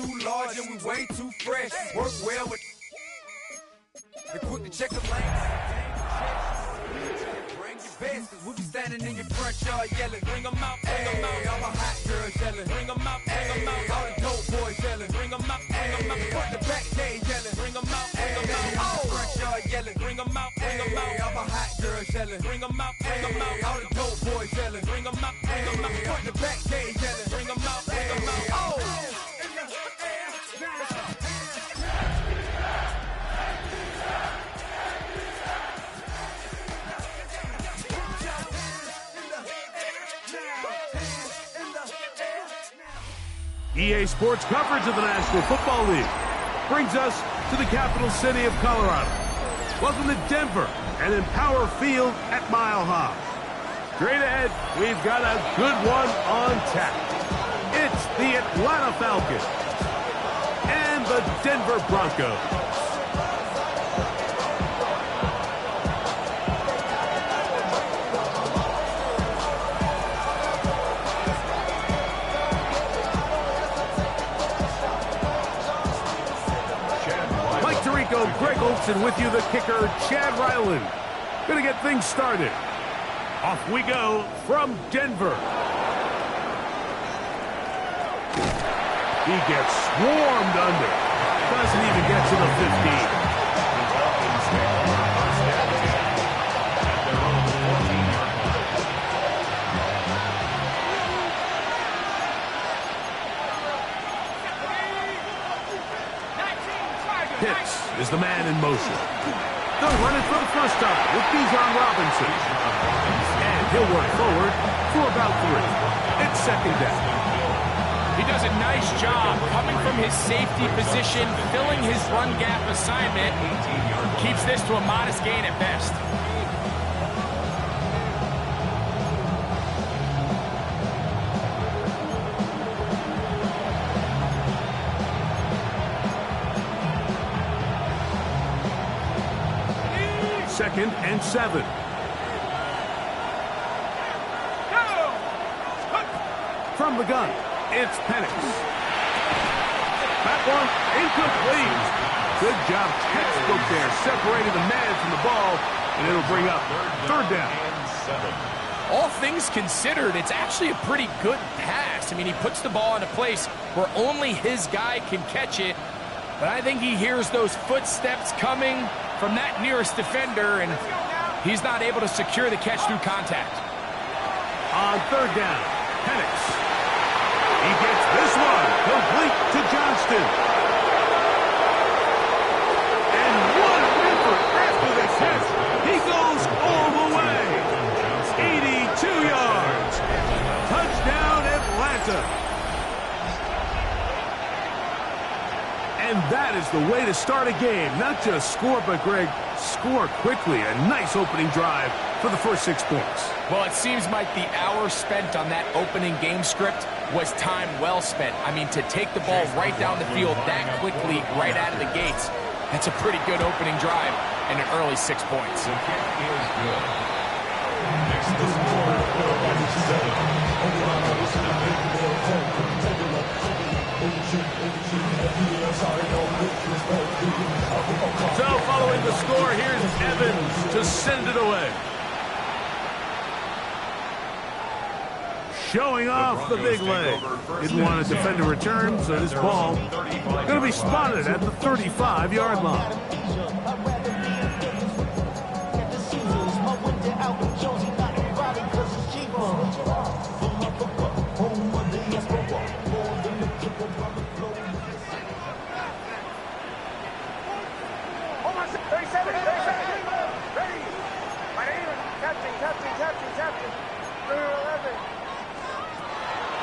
too large and we way too fresh. Work well with and quick to check the lanes. Bring your best, cause we be standing in your front yard yelling. Bring them out, bring them out. All the hot girls yelling. Bring them out, bring them out. All the dope boys yelling. Bring them out, bring them out. Front the back cage yelling. Bring them out, bring them out. All the front yard yelling. Bring them out, bring them out. All the hot girls yelling. Bring them out, bring them out. All the dope boys yelling. Bring them out, bring them out. Front the back cage yelling. Bring them out, bring them out. Oh! EA Sports coverage of the National Football League brings us to the capital city of Colorado. Welcome to Denver and Empower Field at Mile High. Straight ahead, we've got a good one on tap. It's the Atlanta Falcons and the Denver Broncos. Greg Olson with you, the kicker, Chad Ryland. Gonna get things started. Off we go from Denver. He gets swarmed under. Doesn't even get to the 15. Pitts is the man in motion. They'll run it for the first time with Bijan Robinson. And he'll work forward for about 3. It's second down. He does a nice job coming from his safety position, filling his run gap assignment. Keeps this to a modest gain at best. Second and 7. From the gun, it's Penix. That one incomplete. Good job, textbook there, separating the man from the ball, and it'll bring up third down. All things considered, it's actually a pretty good pass. I mean, he puts the ball in a place where only his guy can catch it, but I think he hears those footsteps coming from that nearest defender, and he's not able to secure the catch through contact. On third down, Penix. He gets this one complete to Johnston. And what an effort after the catch. He goes all the way. 82 yards. Touchdown, Atlanta. And that is the way to start a game. Not just score, but, Greg, score quickly. A nice opening drive for the first 6 points. Well, it seems like the hour spent on that opening game script was time well spent. I mean, to take the ball right down the field that quickly, right out of the gates, that's a pretty good opening drive and an early 6 points. The kick is good. Next to score, 4-7. So following the score, here's Evans to send it away. Showing off the big leg. Didn't want to defend a return, so this ball going to be spotted at the 35-yard line.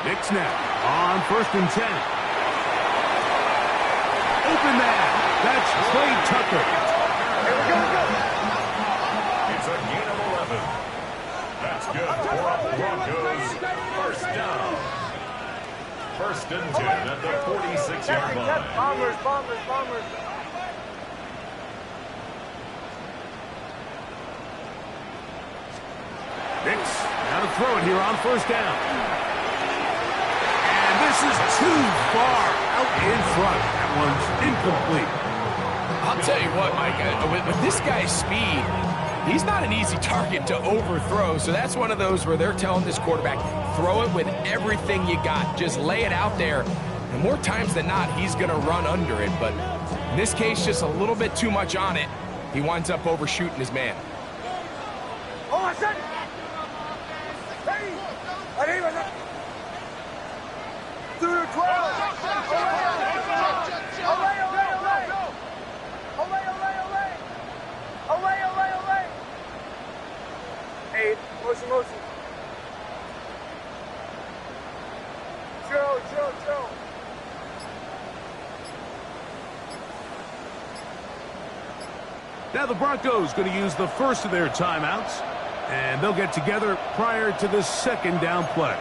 Nick snap on 1st and 10. Open man. That's Trey Tucker. Here we go. It's a gain of 11. That's good for the Broncos. First down. 1st and 10 at the 46-yard line. Bombers. Nix now to throw it here on 1st down. This is too far out in front. That one's incomplete. I'll tell you what, Mike, with this guy's speed, he's not an easy target to overthrow, so that's one of those where they're telling this quarterback, throw it with everything you got. Just lay it out there. And more times than not, he's going to run under it. But in this case, just a little bit too much on it. He winds up overshooting his man. Motion. Joe. Now the Broncos going to use the first of their timeouts, and they'll get together prior to the second down play.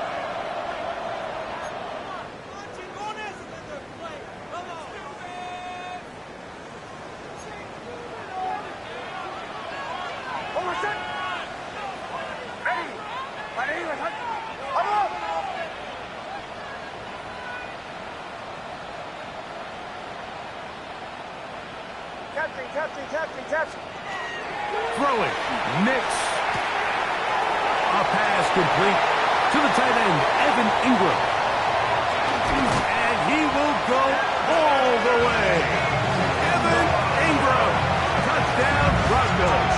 Captain. Throwing. Nix. A pass complete to the tight end, Evan Ingram. And he will go all the way. Evan Ingram. Touchdown, Broncos.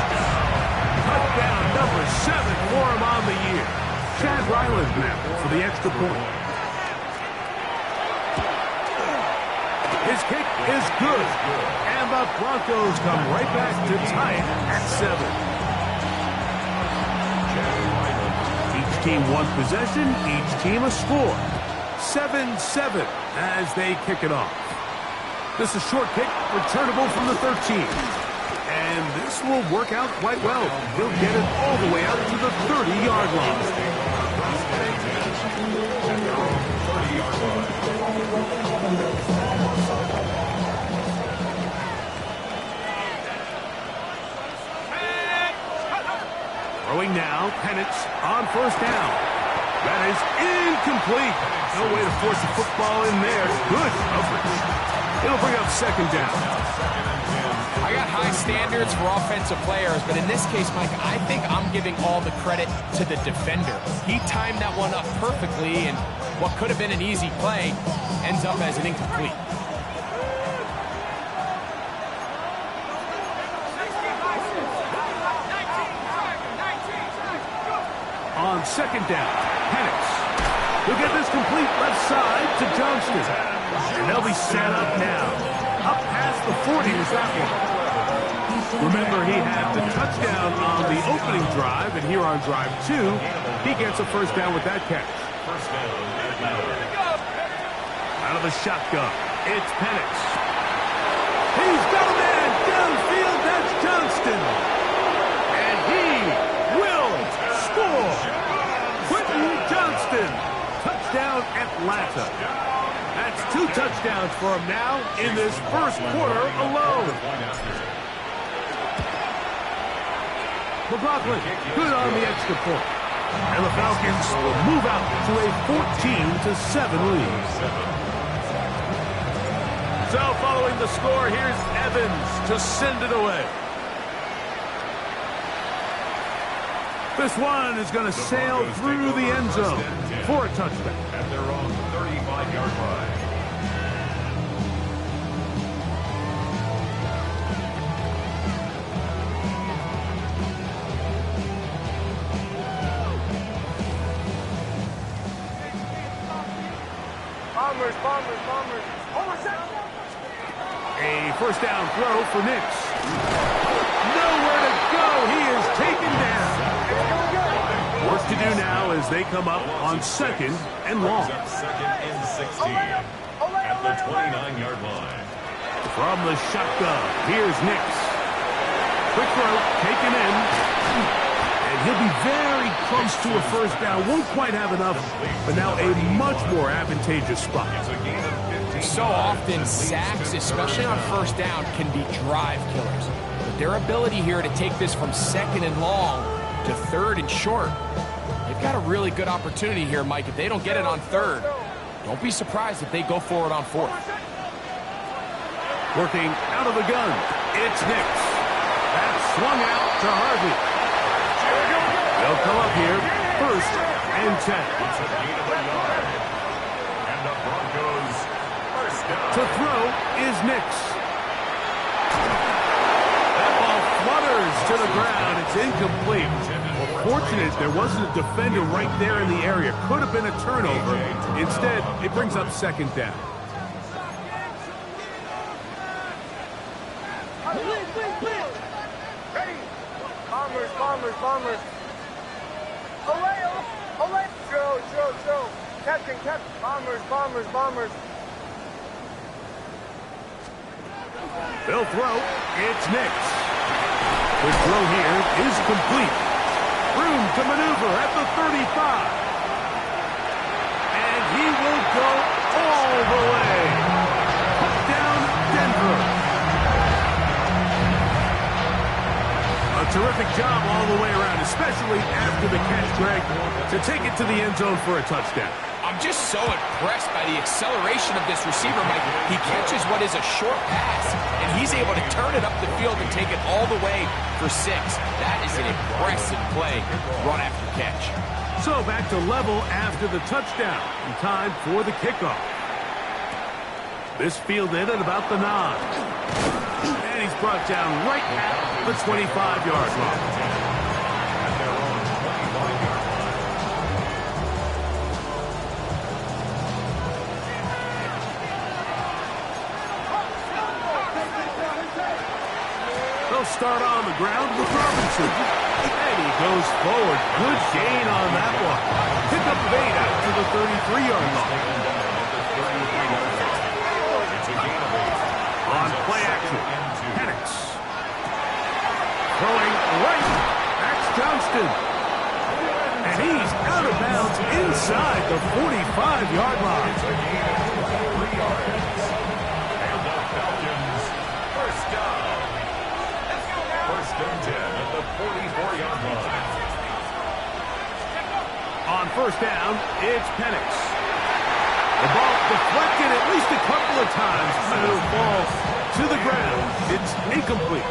Touchdown number 7 for him on the year. Chad Ryland now for the extra point. His kick is good. And the Broncos come right back to tie it at 7. Each team one possession, each team a score. 7-7 as they kick it off. This is a short kick, returnable from the 13. And this will work out quite well. He'll get it all the way out to the 30-yard line. Throwing now, Penix on first down. That is incomplete. No way to force the football in there. Good coverage. It'll bring up second down. I got high standards for offensive players, but in this case, Mike, I think I'm giving all the credit to the defender. He timed that one up perfectly, and what could have been an easy play ends up as an incomplete. On second down, Penix. He'll get this complete left side to Johnston. And they'll be set up now. Up past the 40 is that one. Remember, he had the touchdown on the opening drive, and here on drive 2, he gets a first down with that catch. Out of the shotgun, it's Penix. He's got a man downfield, that's Johnston. And he will score. Quentin Johnston, touchdown Atlanta. That's 2 touchdowns for him now in this first quarter alone. McLaughlin, good on the extra point. And the Falcons will move out to a 14-7 lead. So following the score, here's Evans to send it away. This one is going to sail through the end zone for a touchdown. At their own 35-yard line. Bombers. A first down throw for Nix. Nowhere to go. He is taken down. Work to do now as they come up on second and long. Second and 16 at the 29-yard line. From the shotgun, here's Nix. Quick throw, taken in. And he'll be very close to a first down. Won't quite have enough, but now a much more advantageous spot. So often, sacks, especially on first down, can be drive killers. But their ability here to take this from second and long to third and short, they've got a really good opportunity here, Mike. If they don't get it on third, Don't be surprised if they go for it on fourth. Working out of the gun, it's Hicks. That's swung out to Harvey. They'll come up here, 1st and 10. It's a gain of a yard. And the Broncos first down. To throw is Nix. That ball flutters to the ground. It's incomplete. Fortunate there wasn't a defender right there in the area. Could have been a turnover. Instead, it brings up 2nd down. Ready. Bombers, bombers, bombers. Away, away. Joe. Captain. Bombers, bombers, bombers. They'll throw. It's Nix. The throw here is complete. Room to maneuver at the 35. And he will go all the way. Touchdown, Denver. A terrific job all the way around, especially after the catch, Greg, to take it to the end zone for a touchdown. I'm just so impressed by the acceleration of this receiver, Mike. He catches what is a short pass, and he's able to turn it up the field and take it all the way for 6. That is an impressive play, run after catch. So back to level after the touchdown. In time for the kickoff. This fielded at about the 9. And he's brought down right at the 25-yard line. Start on the ground with Robinson. And he goes forward. Good gain on that one. Pick up 8 out to the 33-yard line. On play action, Penix. Throwing right. That's Johnston. And he's out of bounds inside the 45-yard line. It's a gain of 3 yards. And the Falcons first down. 1st and 10 at the 44-yard line. On 1st down, it's Penix. The ball deflected at least a couple of times, and it'll fall to the ground. It's incomplete.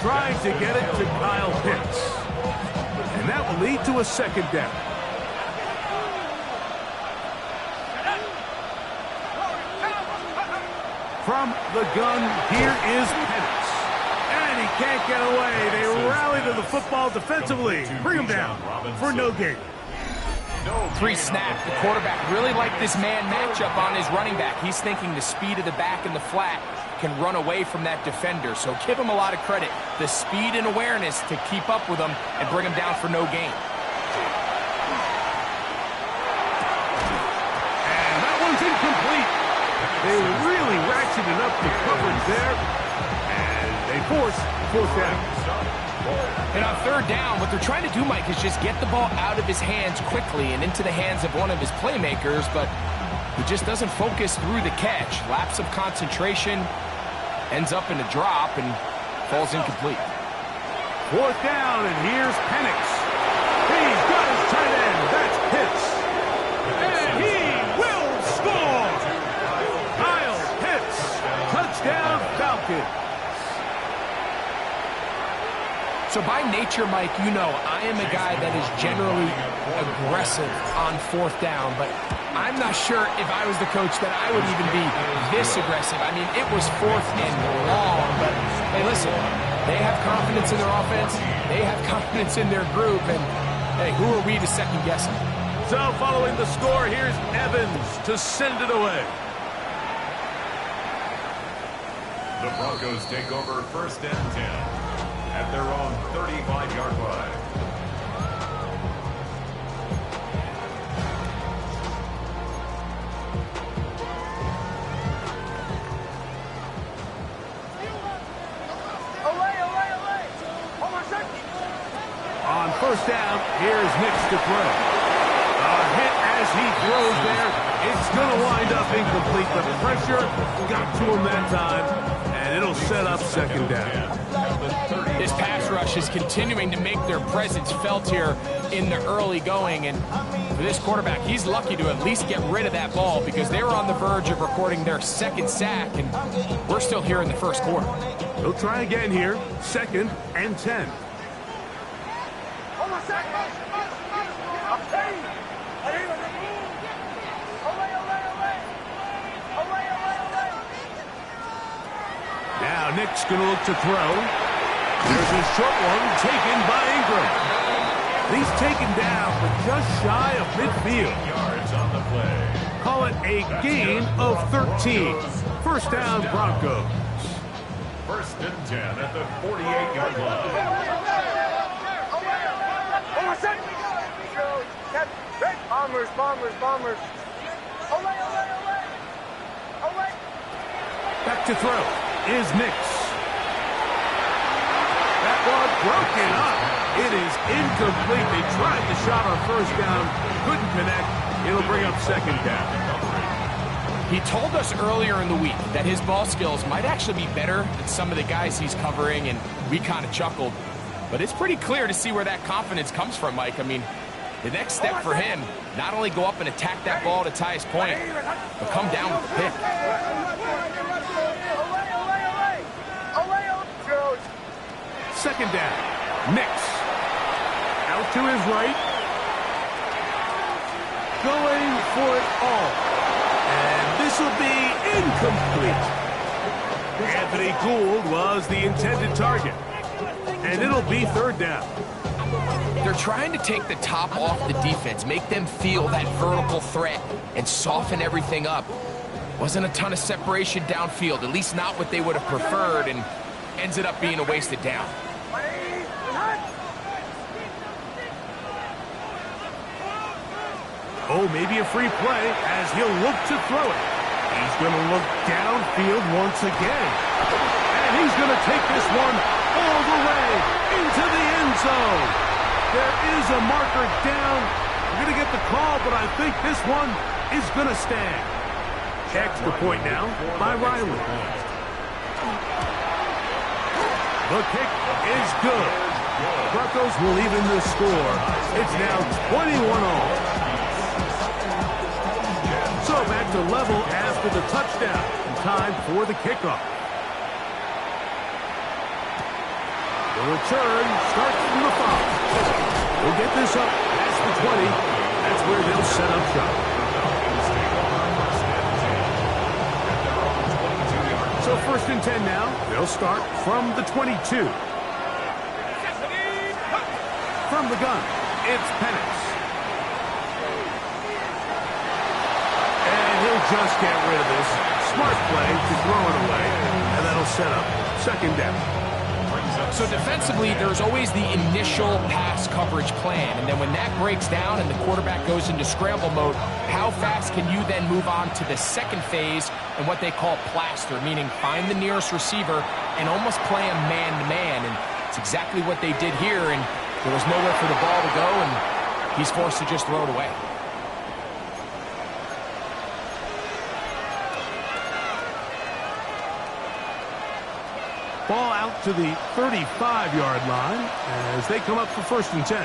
Trying to get it to Kyle Pitts. And that will lead to a 2nd down. From the gun, here is Penix. And he can't get away. They rally to the football defensively. Bring him down for no gain. 3 snaps. The quarterback really liked this man matchup on his running back. He's thinking the speed of the back in the flat can run away from that defender. So give him a lot of credit. The speed and awareness to keep up with him and bring him down for no gain. And that one's incomplete. They really ratcheted up the coverage there. And they force 4th down. And on 3rd down, what they're trying to do, Mike, is just get the ball out of his hands quickly and into the hands of one of his playmakers, but he just doesn't focus through the catch. Lapse of concentration, ends up in a drop, and falls incomplete. 4th down, and here's Penix. He's got his tight end. That's Pitts. And he will score! Kyle Pitts. Touchdown, Falcons. So by nature, Mike, you know, I am a guy that is generally aggressive on 4th down, but I'm not sure if I was the coach that I would even be this aggressive. I mean, it was 4th and long, but hey, listen, they have confidence in their offense, they have confidence in their group, and hey, who are we to second guess them? So following the score, here's Evans to send it away. The Broncos take over 1st and 10. At their own 35-yard line. Away. Hold on a second. On 1st down, here's Nix to throw. A hit as he throws there. It's going to wind up incomplete. The pressure got to him that time, and it'll set up 2nd down. This pass rush is continuing to make their presence felt here in the early going, and for this quarterback, he's lucky to at least get rid of that ball because they were on the verge of recording their second sack, and we're still here in the first quarter. They'll try again here. 2nd and 10. Now Nick's going to look to throw. There's a short one taken by Ingram. He's taken down, but just shy of midfield. Yards on the play. Call it a gain of 13. First down, Broncos. 1st and 10 at the 48-yard line. Bombers. Back to throw is Nix. That one broken up. It is incomplete. They tried the shot on 1st down. Couldn't connect. It'll bring up 2nd down. He told us earlier in the week that his ball skills might actually be better than some of the guys he's covering, and we kind of chuckled. But it's pretty clear to see where that confidence comes from, Mike. I mean, the next step for him, not only go up and attack that ball to tie his point, but come down with the pick. 2nd down. Nix. Out to his right. Going for it all. And this will be incomplete. Anthony Gould was the intended target. And it'll be 3rd down. They're trying to take the top off the defense, make them feel that vertical threat, and soften everything up. Wasn't a ton of separation downfield, at least not what they would have preferred, and ends up being a wasted down. Oh, maybe a free play as he'll look to throw it. He's going to look downfield once again. And he's going to take this one all the way into the end zone. There is a marker down. We're going to get the call, but I think this one is going to stand. Extra point now by Riley. The kick is good. Broncos will even the score. It's now 21-all. So back to level after the touchdown. Time for the kickoff. The return starts from the 5. We'll get this up past the 20. That's where they'll set up shop. So 1st and 10 now. They'll start from the 22. From the gun, it's Penix. And he'll just get rid of this. Smart play to throw it away. And that'll set up 2nd down. So defensively, there's always the initial pass coverage plan. And then when that breaks down and the quarterback goes into scramble mode, how fast can you then move on to the 2nd phase and what they call plaster, meaning find the nearest receiver and almost play him man-to-man. And it's exactly what they did here. And there was nowhere for the ball to go, and he's forced to just throw it away. Ball out to the 35-yard line as they come up for 1st and 10.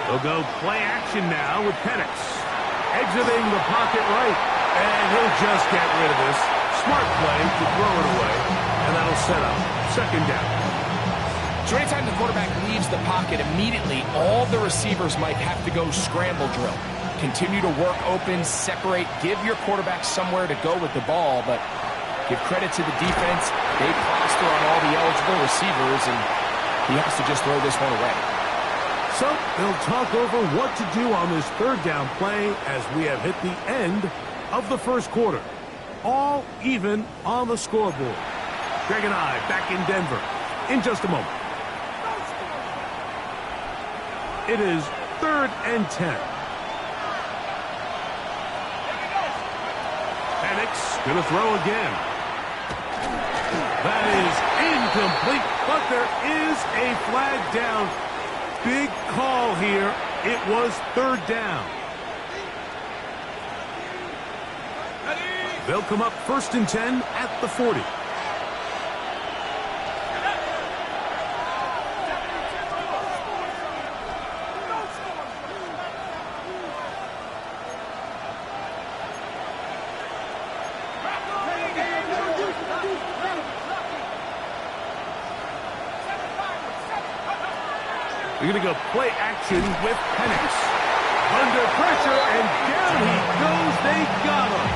They'll go play action now with Penix. Exiting the pocket right. And he'll just get rid of this. Smart play to throw it away. And that'll set up 2nd down. So anytime the quarterback leaves the pocket, immediately all the receivers might have to go scramble drill. Continue to work open, separate, give your quarterback somewhere to go with the ball, but give credit to the defense. They plaster on all the eligible receivers, and he has to just throw this one away. So they'll talk over what to do on this 3rd down play as we have hit the end of the 1st quarter. All even on the scoreboard. Greg and I back in Denver in just a moment. It is 3rd and 10. Penix going to throw again. That is incomplete, but there is a flag down. Big call here. It was 3rd down. They'll come up 1st and 10 at the 40. We're going to go play action with Penix. Under pressure, and down he goes. They got him.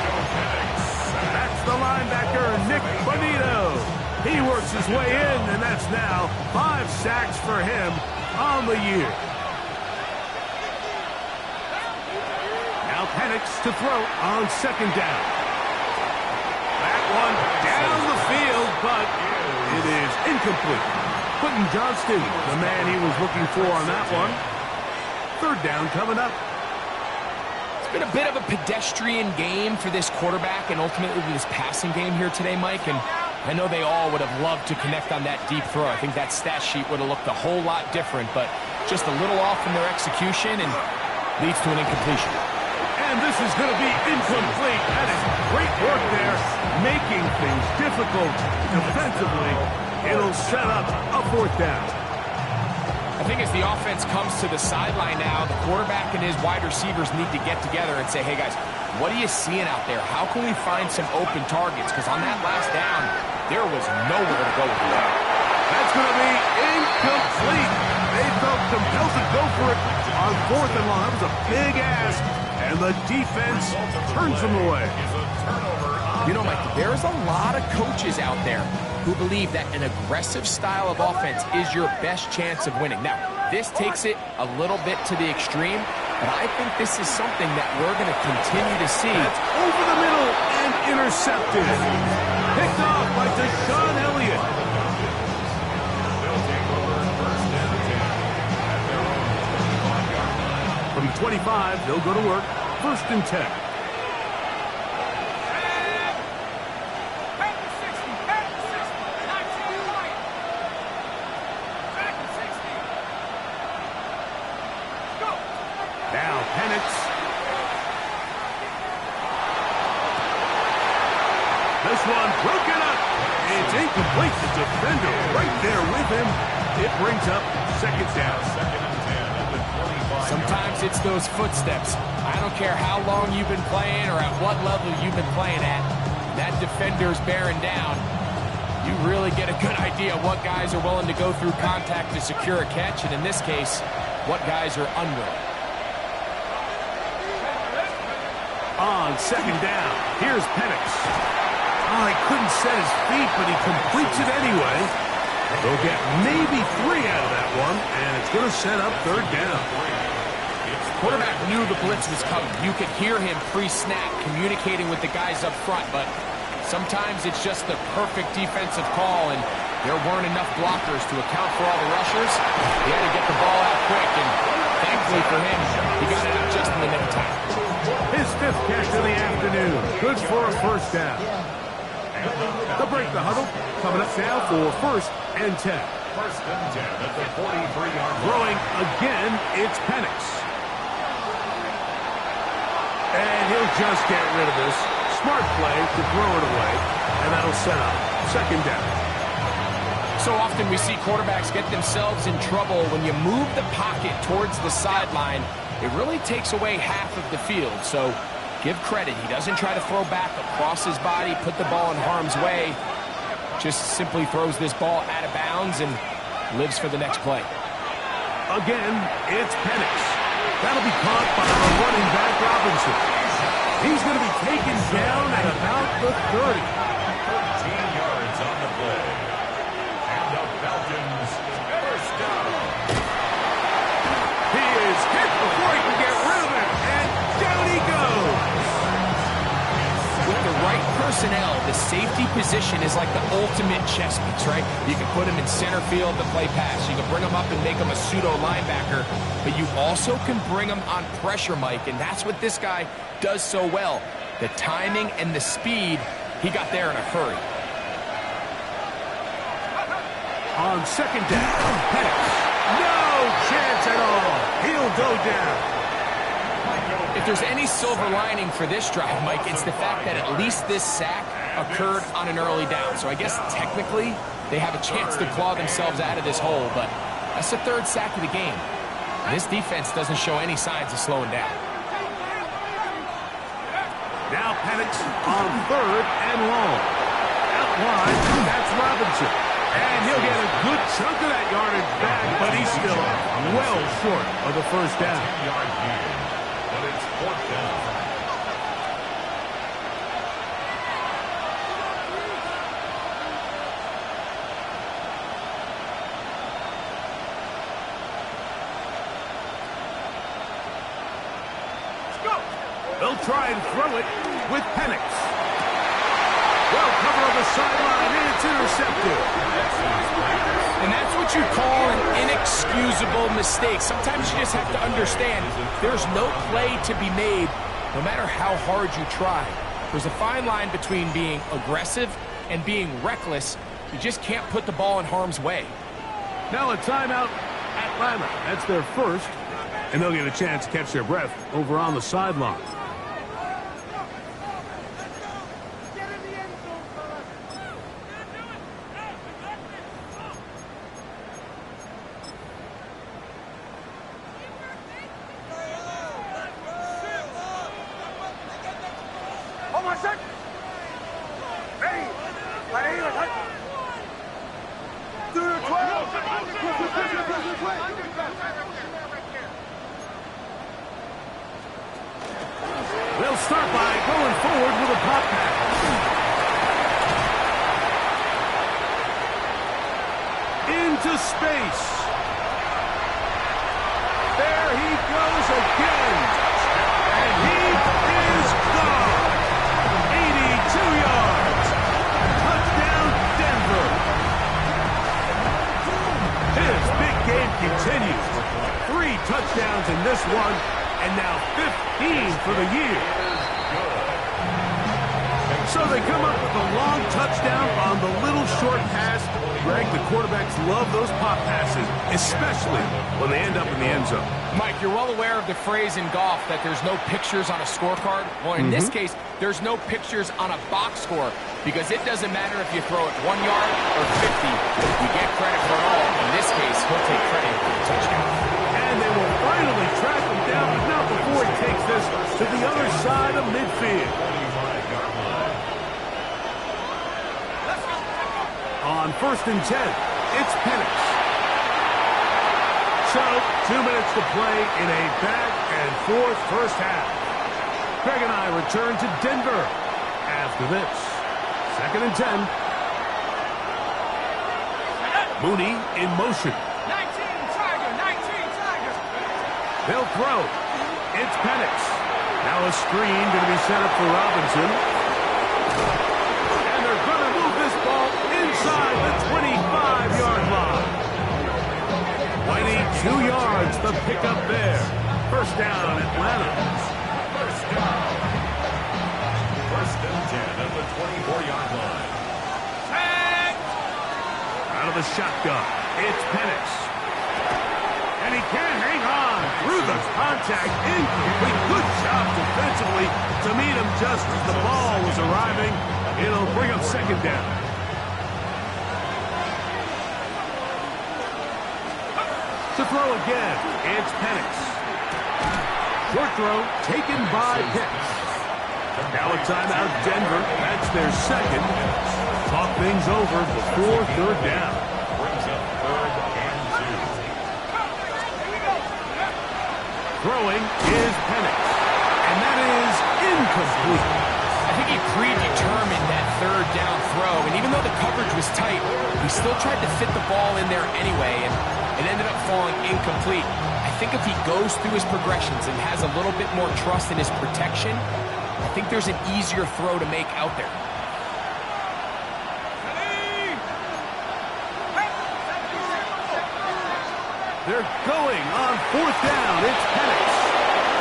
That's the linebacker, Nick Bonito. He works his way in, and that's now 5 sacks for him on the year. Now Penix to throw on 2nd down. That one down the field, but it is incomplete. Quentin Johnston, the man he was looking for on that one. 3rd down coming up. It's been a bit of a pedestrian game for this quarterback and ultimately this passing game here today, Mike. And I know they all would have loved to connect on that deep throw. I think that stat sheet would have looked a whole lot different, but just a little off in their execution and leads to an incompletion. And this is going to be incomplete. That is great work there, making things difficult defensively. It'll set up a 4th down. I think as the offense comes to the sideline now, the quarterback and his wide receivers need to get together and say, hey, guys, what are you seeing out there? How can we find some open targets? Because on that last down, there was nowhere to go with it. That's going to be incomplete. They felt compelled to go for it on 4th and long. That was a big ask, and the defense turns them away. You know, Mike, there's a lot of coaches out there who believe that an aggressive style of offense is your best chance of winning. Now, this takes it a little bit to the extreme, but I think this is something that we're going to continue to see. That's over the middle and intercepted. Picked off by Deshaun Elliott. From the 25, they'll go to work. 1st and 10. Now Penix. This one broken up. It's incomplete. The defender right there with him. It brings up 2nd down. Sometimes it's those footsteps. I don't care how long you've been playing or at what level you've been playing at. That defender's bearing down. You really get a good idea of what guys are willing to go through contact to secure a catch, and in this case, what guys are unwilling. On 2nd down, here's Penix. Oh, he couldn't set his feet, but he completes it anyway. They'll get maybe 3 out of that one, and it's going to set up 3rd down. Quarterback knew the blitz was coming. You could hear him pre-snap communicating with the guys up front, but sometimes it's just the perfect defensive call, and there weren't enough blockers to account for all the rushers. He had to get the ball out quick, and thankfully for him, he got it out just in the nick of time. His 5th catch of the afternoon. Good for a 1st down. They'll break the huddle. Coming up now for 1st and 10. 1st and 10 at the 43-yard line. Throwing again, it's Penix. And he'll just get rid of this. Smart play to throw it away, and that'll set up 2nd down. So often we see quarterbacks get themselves in trouble when you move the pocket towards the sideline. It really takes away half of the field. So give credit. He doesn't try to throw back across his body, put the ball in harm's way. Just simply throws this ball out of bounds and lives for the next play. Again, it's Penix. That'll be caught by the running back Robinson. He's going to be taken down at about the 30. 13 yards on the play. And the Falcons, 1st down. He is hit before he can get rid of it, and down he goes. With the right personnel, the safety position is like the ultimate chess piece, right? You can put him in center field to play pass. You can bring him up and make him a pseudo linebacker, but you also can bring him on pressure, Mike, and that's what this guy does so well. The timing and the speed, he got there in a hurry. On 2nd down, Penix. No chance at all. He'll go down. If there's any silver lining for this drive, Mike, it's the fact that at least this sack occurred on an early down. So I guess technically they have a chance to claw themselves out of this hole, but that's the third sack of the game. And this defense doesn't show any signs of slowing down. Now Penix on 3rd and long. Out wide, that's Robinson. And he'll get a good chunk of that yardage back, but he's still well short of the first down. 10-yard gain, but it's 4th down. They'll try and throw it with Penix. Well, cover on the sideline, and it's intercepted. And that's what you call an inexcusable mistake. Sometimes you just have to understand there's no play to be made, no matter how hard you try. There's a fine line between being aggressive and being reckless. You just can't put the ball in harm's way. Now a timeout, Atlanta. That's their first, and they'll get a chance to catch their breath over on the sideline. They'll start by going forward with a pop pass. Into space. There he goes again. And he is gone. 82 yards. Touchdown, Denver. His big game continues. 3 touchdowns in this one, and now 15 for the year. So they come up with a long touchdown on the little short pass. Greg, the quarterbacks love those pop passes, especially when they end up in the end zone. Mike, you're well aware of the phrase in golf that there's no pictures on a scorecard. Well, in this case, there's no pictures on a box score because it doesn't matter if you throw it 1 yard or 50. You get credit for it all. In this case, he'll take credit for the touchdown. And they will finally track him down, but not before he takes this to the other side of midfield. On 1st and 10, it's Penix. So, 2 minutes to play in a back-and-forth first half. Craig and I return to Denver after this. 2nd and 10. Mooney in motion. 19 Tiger. They'll throw. It's Penix. Now a screen going to be set up for Robinson. And they're going to move this ball inside the 25-yard line. 22 yards, the pickup there. First down, Atlanta. First down. 1st and 10 at the 24-yard line. Out of the shotgun, it's Penix. And he can't hang on through the contact. Incomplete. Good job defensively to meet him just as the ball was arriving. It'll bring up 2nd down. To throw again, it's Penix. Short throw taken by Pitts. Now a timeout, Denver. That's their second. Talk things over before 3rd down. Brings up 3rd and 2. Throwing is Penix. And that is incomplete. I think he predetermined that 3rd down throw, and even though the coverage was tight, he still tried to fit the ball in there anyway, and it ended up falling incomplete. I think if he goes through his progressions and has a little bit more trust in his protection, I think there's an easier throw to make out there. They're going on 4th down. It's Penix.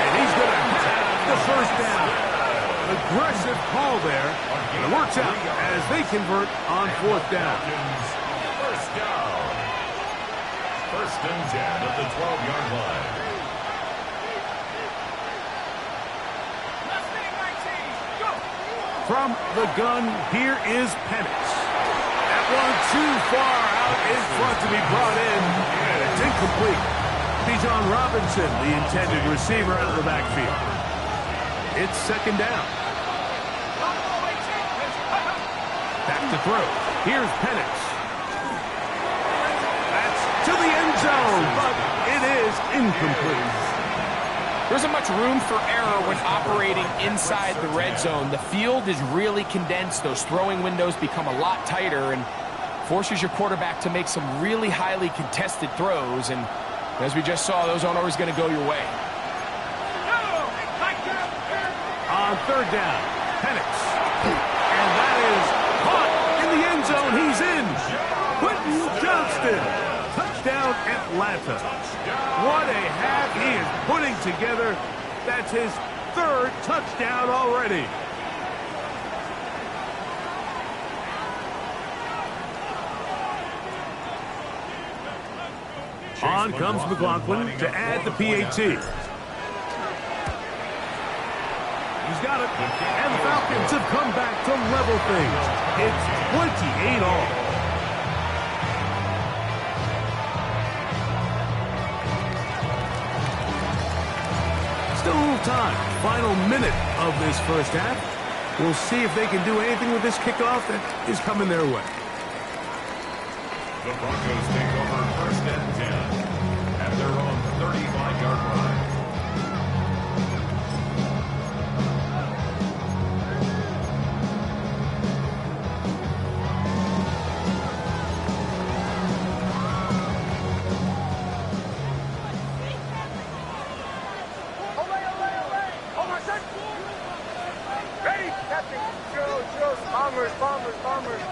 And he's going to have the first down. Aggressive call there. And it works out as they convert on 4th down. First down. 1st and 10 at the 12-yard line. From the gun, here is Penix. That one too far out in front to be brought in, and it's incomplete. Bijan Robinson, the intended receiver, out of the backfield. It's second down. Back to throw. Here's Penix. That's to the end zone, but it is incomplete. There isn't much room for error when operating inside the red zone. The field is really condensed. Those throwing windows become a lot tighter and forces your quarterback to make some really highly contested throws. And as we just saw, those aren't always going to go your way. On third down, Penix. And that is caught in the end zone. He's in. Quentin Johnston. Touchdown, Atlanta. What a half he is putting together. That's his third touchdown already. On comes McLaughlin to add the PAT. He's got it. And the Falcons have come back to level things. It's 28 all. Still a little time. Final minute of this first half. We'll see if they can do anything with this kickoff that is coming their way. The Broncos take over first and 10 at their own 35-yard line. Bombers. To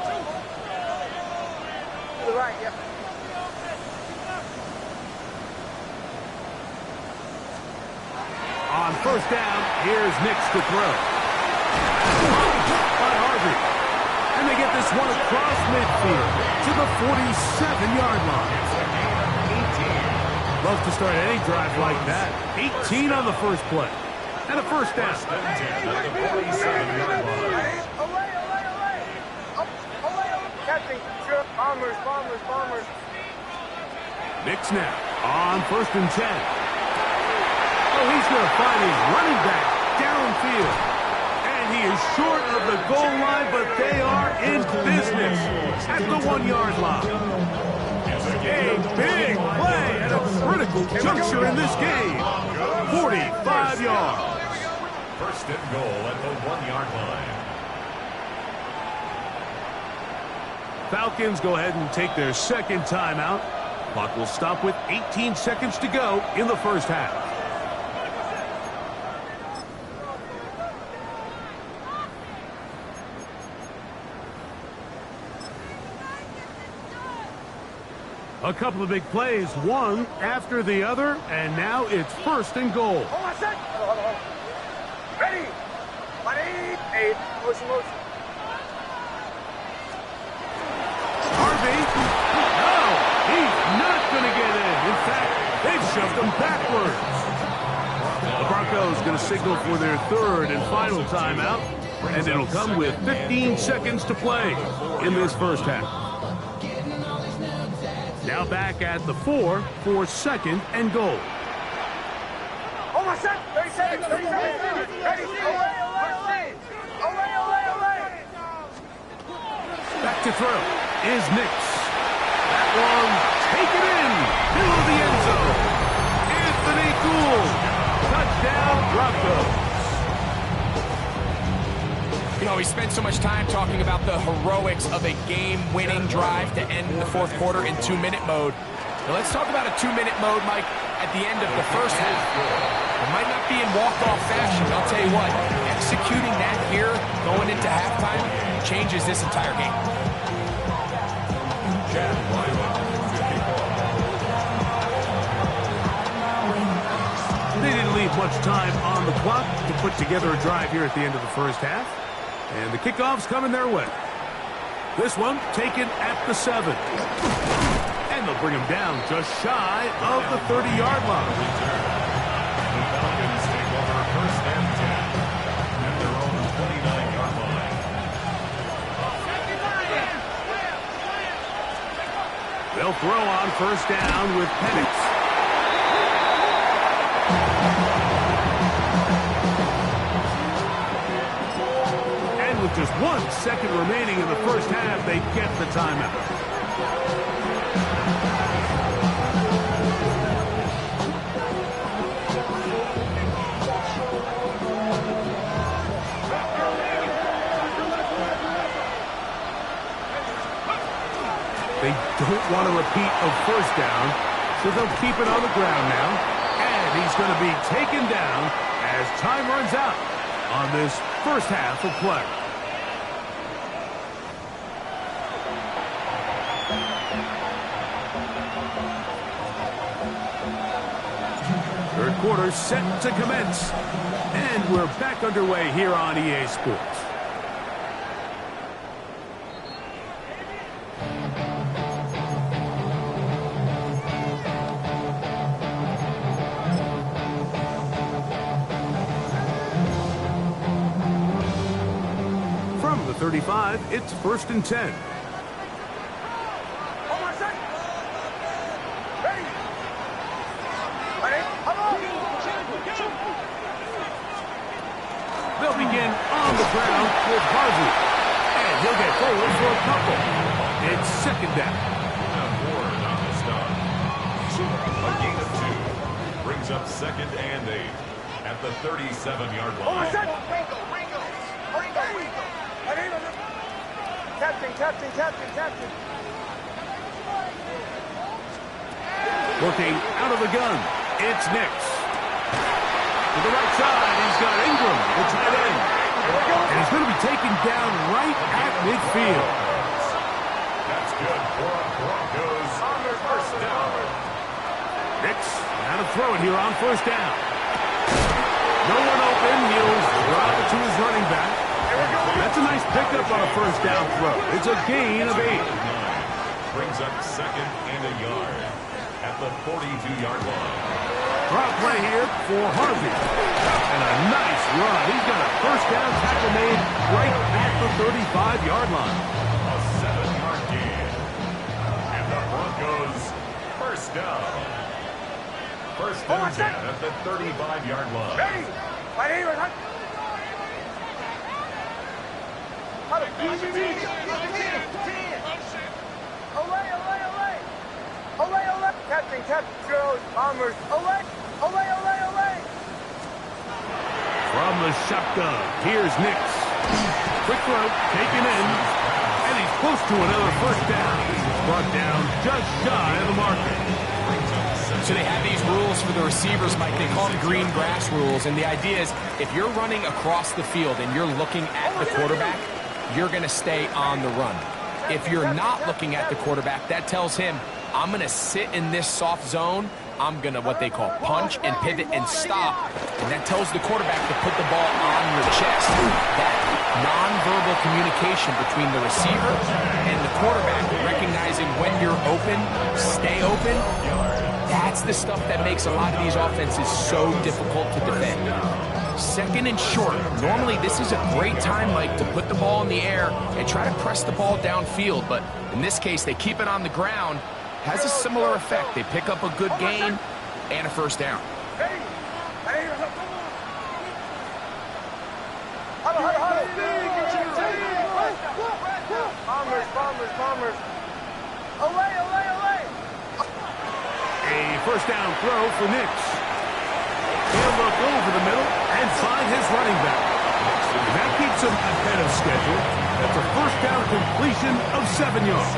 the right, yeah. On first down, here's Nix to throw. By Harvey. And they get this one across midfield to the 47-yard line. 18. Love to start any drive like that. 18 on the first play. And a first down. At the 47-yard line. Bombers. Nix now on first and 10. Oh, he's going to find his running back downfield. And he is short of the goal line, but they are in business at the 1-yard line. A big play at a critical juncture in this game. 45 yards. First and goal at the 1-yard line. Falcons go ahead and take their second timeout. Clock will stop with 18 seconds to go in the first half. A couple of big plays, one after the other, and now it's first and goal. Hold on a sec. Hold on. Ready. Hey, motion. Harvey, no, he's not going to get in. In fact, they've shoved him backwards. The Broncos going to signal for their third and final timeout, and it'll come with 15 seconds to play in this first half. Now back at the 4 for second and goal. Hold on a sec. 30 seconds. Ready. Away. Back to throw is Nix. That one taken in, middle of the end zone. Anthony Gould, touchdown Broncos. You know, we spent so much time talking about the heroics of a game-winning drive to end the fourth quarter in 2-minute mode. Now let's talk about a 2-minute mode, Mike, at the end of the first half. It might not be in walk-off fashion, but I'll tell you what, executing that here going into halftime changes this entire game. They didn't leave much time on the clock to put together a drive here at the end of the first half. And the kickoff's coming their way. This one taken at the 7. And they'll bring him down just shy of the 30-yard line. The Falcons take over first and 10 at their own 29-yard line. They'll throw on first down with Penix. And with just 1 second remaining in the first half, they get the timeout. They don't want a repeat of first down, so they'll keep it on the ground now. And he's going to be taken down as time runs out on this first half of play. Third quarter set to commence. And we're back underway here on EA Sports. From the 35, it's 1st and 10. They'll begin on the ground with Harvey. And he'll get forward for a couple. It's 2nd down. Ward on the stop. A gain of 2. Brings up 2nd and 8 at the 37-yard line. Captain. Working out of the gun, it's Nix. To the right side, he's got Ingram, the tight end. And he's going to be taken down right at midfield. That's good for a Broncos first down. Nix, now to throw it here on first down. No one open, he'll drop it to his running back. That's a nice pickup on a first down throw. It's a gain of 8. Brings up 2nd and a yard at the 42-yard line. Drop play here for Harvey. And a nice run. He's got a first down tackle made right at the 35-yard line. A 7-yard gain. And the Broncos first down. 1st and 10 at the 35-yard line. Captain, Joe's Bombers, away. From the shotgun, here's Nix. Quick throw, taken in, and he's close to another first down. He's brought down just shy of the marker. So they have these rules for the receivers, Mike. They call them green grass rules. And the idea is if you're running across the field and you're looking at the quarterback, you're going to stay on the run. If you're not looking at the quarterback, that tells him, I'm going to sit in this soft zone. I'm going to what they call punch and pivot and stop. And that tells the quarterback to put the ball on your chest. That nonverbal communication between the receiver and the quarterback, recognizing when you're open, stay open, that's the stuff that makes a lot of these offenses so difficult to defend. 2nd and short. Normally, this is a great time, Mike, to put the ball in the air and try to press the ball downfield. But in this case, they keep it on the ground. Has a similar effect. They pick up a good gain and a first down. Bombers. Away. A first down throw for Nix. He'll look over the middle and find his running back. And that keeps him ahead of schedule. That's a first down completion of 7 yards.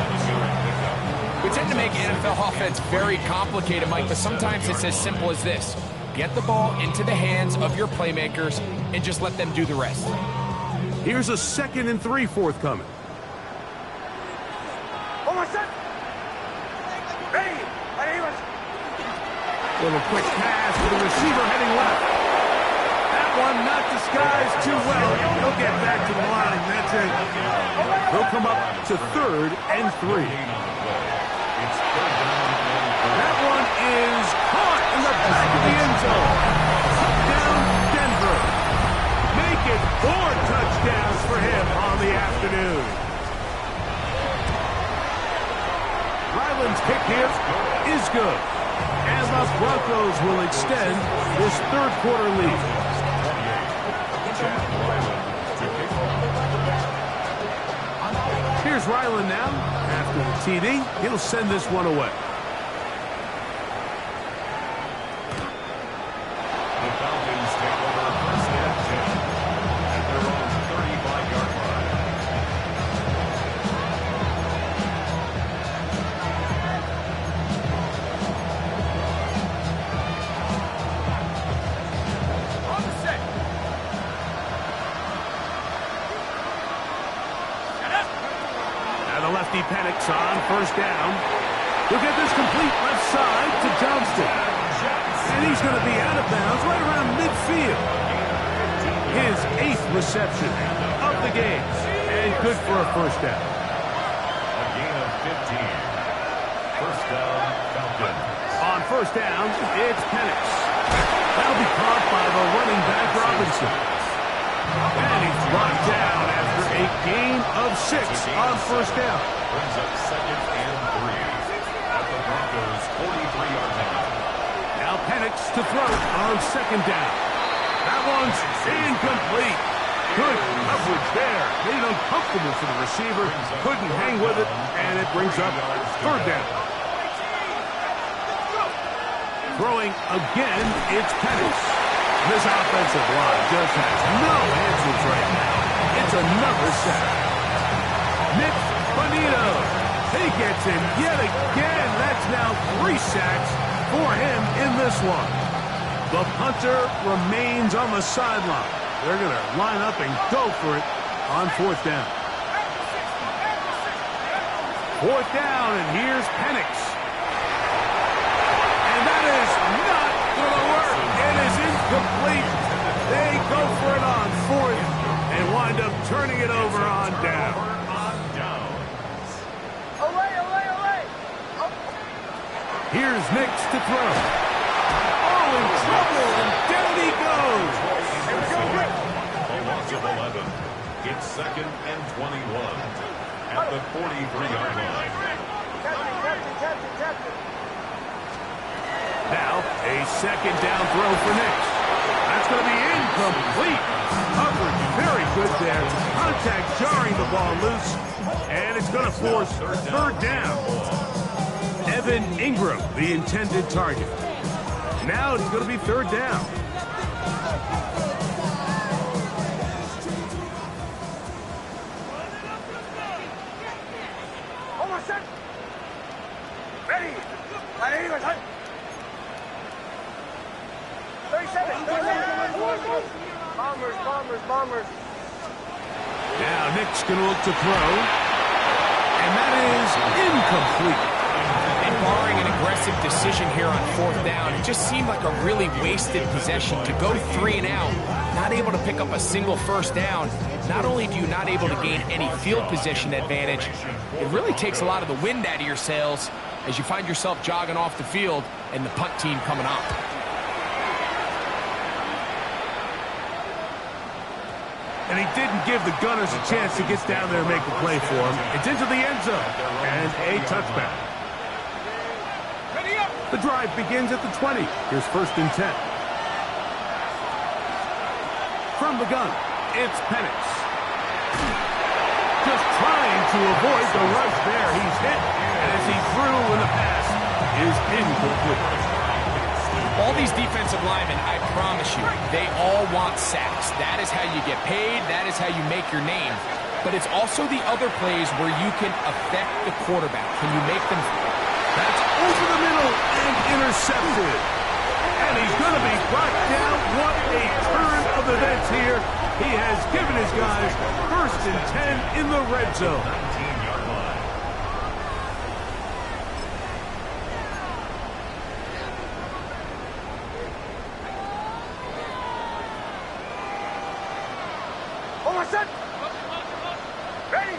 We tend to make NFL offense very complicated, Mike, but sometimes it's as simple as this. Get the ball into the hands of your playmakers and just let them do the rest. Here's a 2nd and 3 forthcoming. Little quick pass to the receiver heading left. That one not disguised too well. He'll get back to the line. That's it. They'll come up to 3rd and 3. That one is caught in the back of the end zone. Touchdown, Denver. Make it 4 touchdowns for him on the afternoon. Ryland's kick here is good. And the Broncos will extend this third quarter lead. Here's Ryland now. After the TD, he'll send this one away. The Falcons take over first and 10 at their own 35-yard line. On the set. Set up. Now the lefty panics on first down. He'll get this complete left side to Johnston. And he's going to be out of bounds right around midfield. His 8th reception of the game. And good for a first down. A gain of 15. First down, Falcons. On first down, it's Penix. That'll be caught by the running back Robinson. And he's brought down after a gain of 6 on first down. Brings up second and 3 at the Broncos' 43-yard line. Now Penix to throw on second down. That one's incomplete. Good coverage there. Made it uncomfortable for the receiver. Couldn't hang with it, and it brings up third down. Throwing again, it's Penix. This offensive line just has no answers right now. It's another sack. Nick Bonito. He gets him yet again. That's now 3 sacks for him in this one. The punter remains on the sideline. They're going to line up and go for it on fourth down. Fourth down, and here's Penix. And that is not going to work. It is incomplete. They go for it on fourth and wind up turning it over on down. Here's Nix to throw. Oh, in trouble, and down he goes. A loss of 11. It's second and 21 at the 43-yard line. Now, a second down throw for Nix. That's going to be incomplete. Coverage very good there. Contact jarring the ball loose, and it's going to force third down. Evan Ingram, the intended target. Now it's going to be third down. Almost set. Ready. Ready. 37. Bombers. Now Nick's going to look to throw, and that is incomplete. And barring an aggressive decision here on fourth down, it just seemed like a really wasted possession to go 3 and out, not able to pick up a single first down. Not only do you not able to gain any field position advantage, it really takes a lot of the wind out of your sails as you find yourself jogging off the field and the punt team coming up. And he didn't give the Gunners a chance to get down there and make a play for him. It's into the end zone and a touchback. The drive begins at the 20. Here's first and 10. From the gun, it's Penix. Just trying to avoid the rush there. He's hit, and as he threw when the pass is incomplete. All these defensive linemen, I promise you, they all want sacks. That is how you get paid. That is how you make your name. But it's also the other plays where you can affect the quarterback. Can you make them... That's over the middle and intercepted. And he's going to be brought down. What a turn of events here. He has given his guys first and 10 in the red zone. 19-yard line. Almost set. Ready.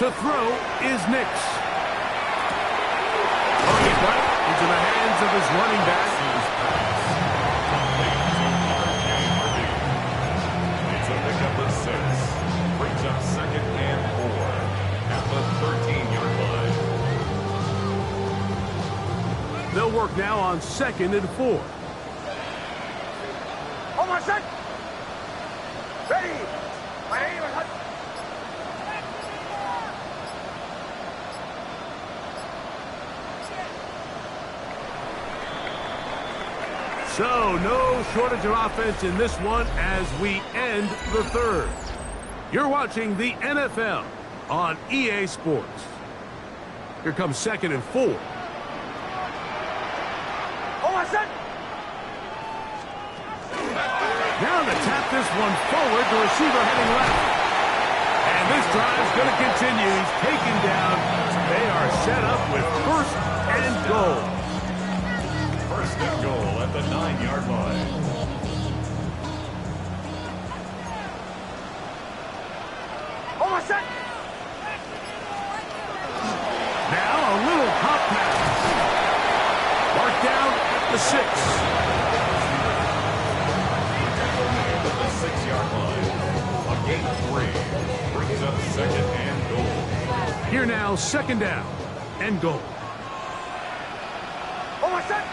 To throw is Nix. Pocket right into the hands of his running back. It's a pickup of 6. Brings up second and 4 at They'll work now on 2nd and 4. On my set. Ready. My name is Hudson. So, no shortage of offense in this one as we end the 3rd. You're watching the NFL on EA Sports. Here comes 2nd and 4. On my set. Now to tap this one forward, the receiver heading left. And this drive's going to continue. He's taken down. They are set up with 1st and goal. 1st and goal at the 9-yard line. On my set. Now a little pop pass. Marked down at the 6. At the 6-yard line. A gain of 3. Brings up 2nd and goal. Here now, 2nd down and goal. On my set.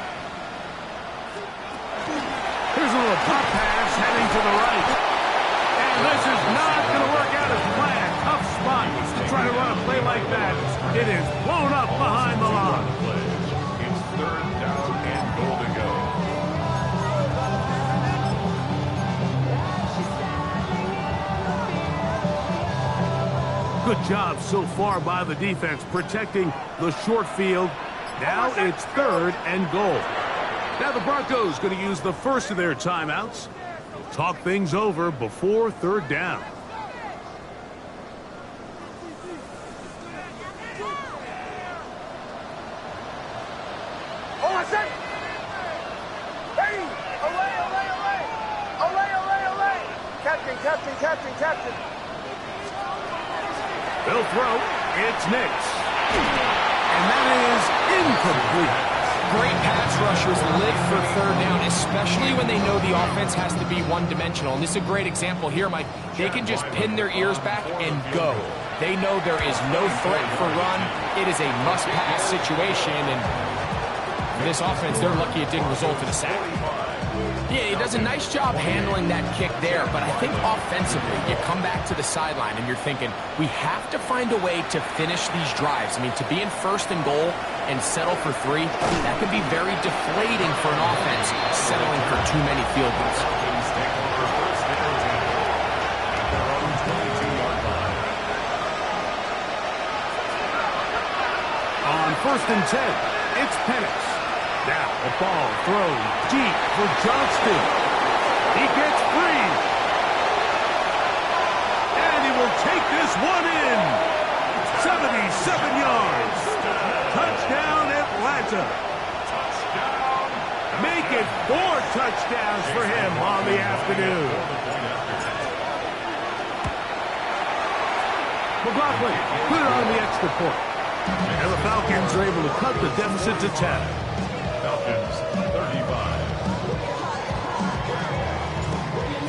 Here's a little pop pass heading to the right. And this is not going to work out as planned. Tough spot to try to run a play like that. It is blown up behind the line. It's 3rd down and goal to go. Good job so far by the defense protecting the short field. Now it's 3rd and goal. Now the Broncos going to use the first of their timeouts. Talk things over before 3rd down. On my set. Ready. Away, away, away. Away, away, away. Captain, captain, captain, captain. They'll throw. It's Nix. And that is incomplete. Great pass rushers live for 3rd down, especially when they know the offense has to be one-dimensional. And this is a great example here, Mike. They can just pin their ears back and go. They know there is no threat for run. It is a must-pass situation, and for this offense, they're lucky it didn't result in a sack. Yeah, he does a nice job handling that kick there, but I think offensively, you come back to the sideline and you're thinking, we have to find a way to finish these drives. I mean, to be in 1st and goal and settle for 3, that could be very deflating for an offense, settling for too many field goals. On 1st and 10, it's Penix. Now a ball thrown deep for Johnston. He gets free. And he will take this one in. 77 yards. Touchdown Atlanta. Make it 4 touchdowns for him on the afternoon. McLaughlin put it on the extra point. And the Falcons are able to cut the deficit to 10. Falcons 35.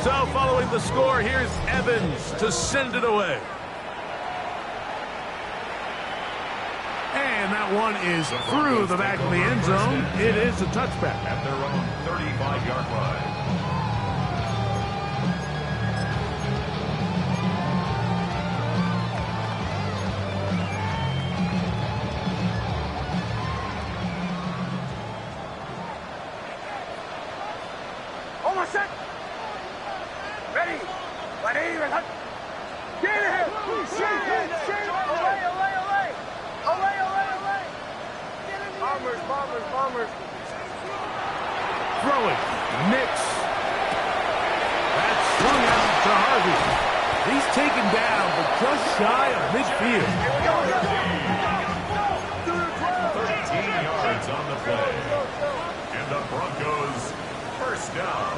So following the score, here's Evans to send it away. And that one is through the back of the end zone. It is a touchback. At their own 35-yard line. On my set. Ready. My name is Hudson. Get him. Shake it. Shake it. Away, away, away. Away, away, away. Bombers, bombers, bombers. Throwing. Nix. That's swung out to Harvey. He's taken down, but just shy of midfield. 13 yards on the play. And the Broncos, 1st down.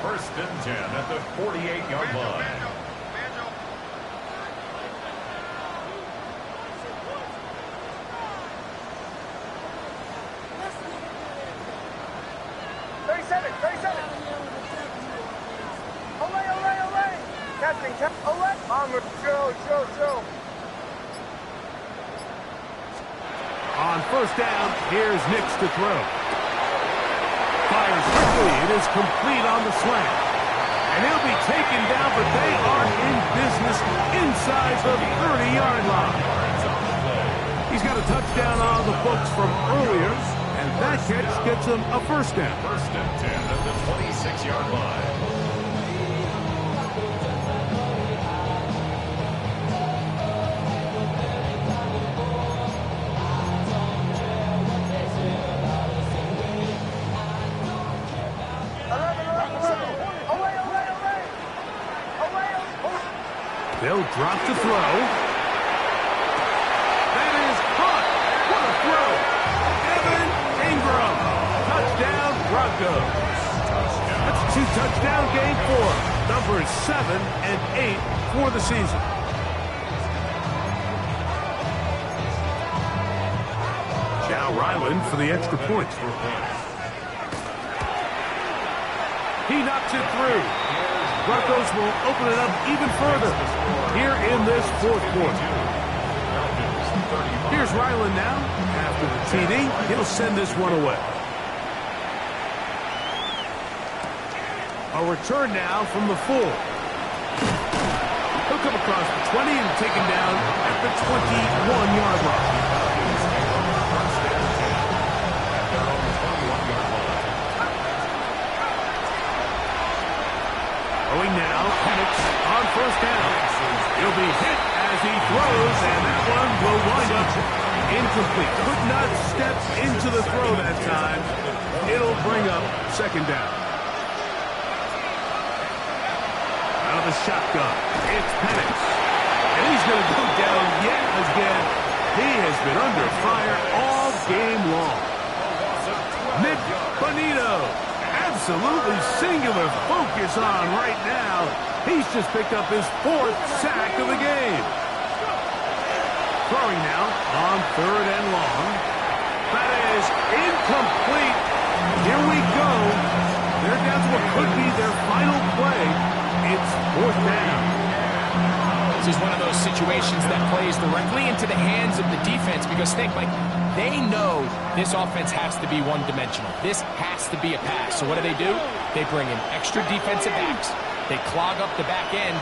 1st and 10 at the 48-yard line. On first down. Here's Nix to throw. Fires quickly. It is complete on the slant. And he'll be taken down, but they are in business inside the 30-yard line. He's got a touchdown on the books from earlier, and that catch gets him a first down. First and 10 at the 26-yard line. They'll drop to throw. That is caught. What a throw. Evan Ingram. Touchdown, Broncos. That's a 2-touchdown game for numbers 7 and 8 for the season. Now Ryland for the extra point. He knocks it through. Broncos will open it up even further here in this fourth quarter. Here's Ryland now. After the TD, he'll send this one away. A return now from the 4. He'll come across the 20 and taken down at the 21-yard line. Going now, Penix on first down. He'll be hit as he throws, and that one will wind up incomplete. Could not step into the throw that time. It'll bring up second down. Out of the shotgun, it's Penix. And he's going to go down yet again. He has been under fire all game long. Nick Bonito. Absolutely singular focus on right now. He's just picked up his 4th sack of the game. Throwing now on 3rd and long. That is incomplete. Here we go. They're down to what could be their final play. It's 4th down. This is one of those situations that plays directly into the hands of the defense because, Snake, like, they know this offense has to be one-dimensional. This has to be a pass. So what do? They bring in extra defensive backs. They clog up the back end.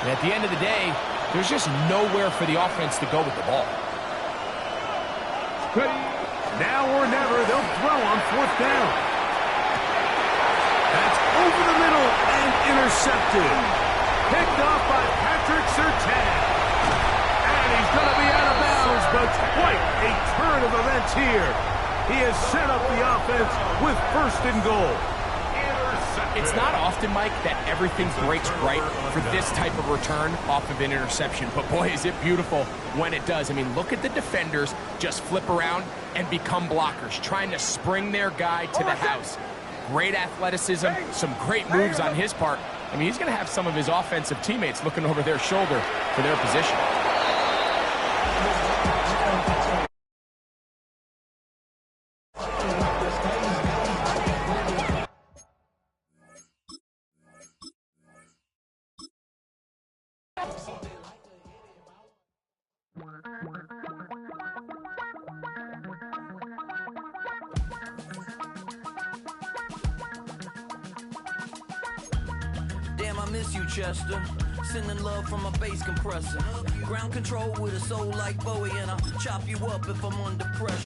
And at the end of the day, there's just nowhere for the offense to go with the ball. Now or never, they'll throw on 4th down. That's over the middle and intercepted. Picked off by Patrick Surtain. And he's going to be out of bounds, but quite a turn of events here. He has set up the offense with 1st and goal. It's not often, Mike, that everything breaks right for this type of return off of an interception. But, boy, is it beautiful when it does. I mean, look at the defenders just flip around and become blockers, trying to spring their guy to the house. Great athleticism, some great moves on his part. I mean, he's going to have some of his offensive teammates looking over their shoulder for their position. Damn, I miss you, Chester. Sending love from a bass compressor. Ground control with a soul like Bowie, and I'll chop you up if I'm under pressure.